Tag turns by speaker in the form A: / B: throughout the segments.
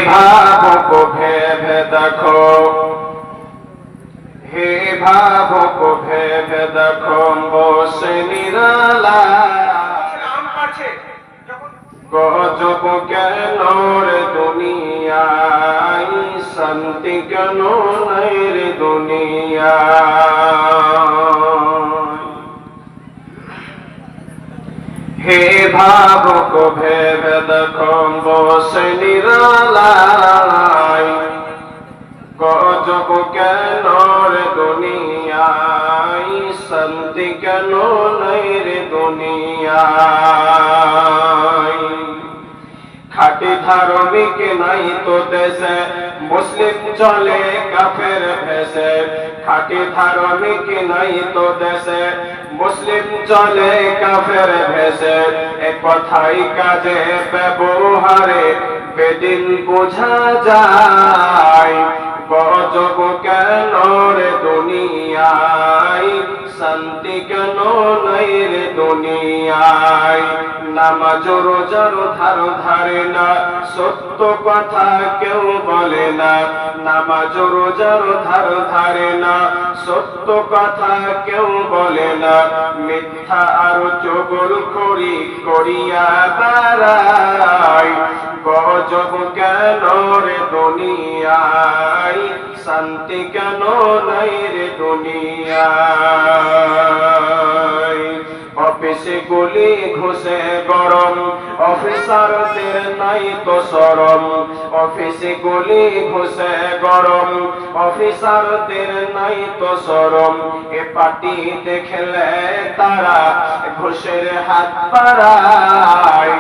A: ভাবুক ভেবে দেখো, হে ভাবুক ভেবে দেখো, বসে নিরালায় গজব কেন রে দুনিয়ায়, শান্তি কেন নাই রে দুনিয়ায়। হে ভাবুক ভেবে দেখো, বসে নিরালায় গজব কেন রে দুনিয়ায়, শান্তি কেন নাই রে দুনিয়ায়। খাঁটি ধার্মিক নাই তো দেশে, মুসলিম চলে কাফের ভেসে। খাঁটি ধার্মিক নাই তো দেশে, মুসলিম চলে কাফের ভেসে। এ কথাই কাজে ব্যবহারে বেদিন বোঝা যায়, গজব কেন রে দুনিয়ায়, শান্তি কেন নাই রে দুনিয়ায়। নামাজ রোজার ধার ধারে না, সত্য কথা কেউ বলে না। নামাজ রোজার ধার ধারে না, সত্য কথা কেউ বলে না। মিথ্যা আর চগলখড়ি করিয়া বেড়ায়, গজব কেন রে দুনিয়ায়, শান্তি কেন নাই রে দুনিয়ায়। অফিসে গুলি ঘুষে গরম, অফিসারদের নাই তো শরম। অফিসে গুলি ঘুষে গরম, অফিসারদের নাই তো শরম। এ পার্টি দেখলে তারা ঘুষের হাত বাড়ায়,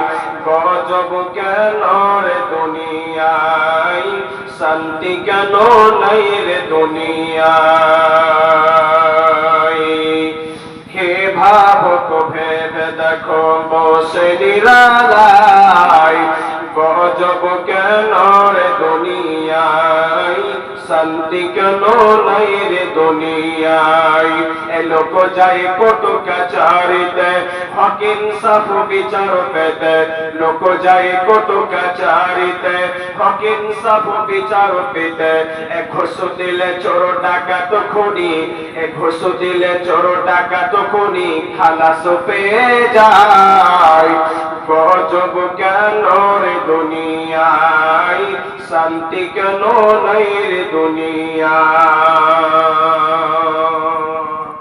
A: গজব কেন রে দুনিয়ায়, শান্তি কেন নাই রে দুনিয়ায়। হে ভাবুক ভেবে দেখো, বসে নিরালায় গজব কেন রে দুনিয়ায়, শান্তি কেন নাই রে দুনিয়ায়। এ লোক যায় কোর্ট কাচারিতে, হক ইনসাফ বিচার পেতে। লোক যায় কোর্ট কাচারিতে, হক ইনসাফ বিচার পেতে। এ ঘুষ দিলে চোর ডাকাত খুনি, এ ঘুষ দিলে চোর ডাকাত খুনি খালাস পেয়ে যায়, গজব কেন রে দুনিয়ায়, শান্তি কেন নাই রে দুনিয়ায়।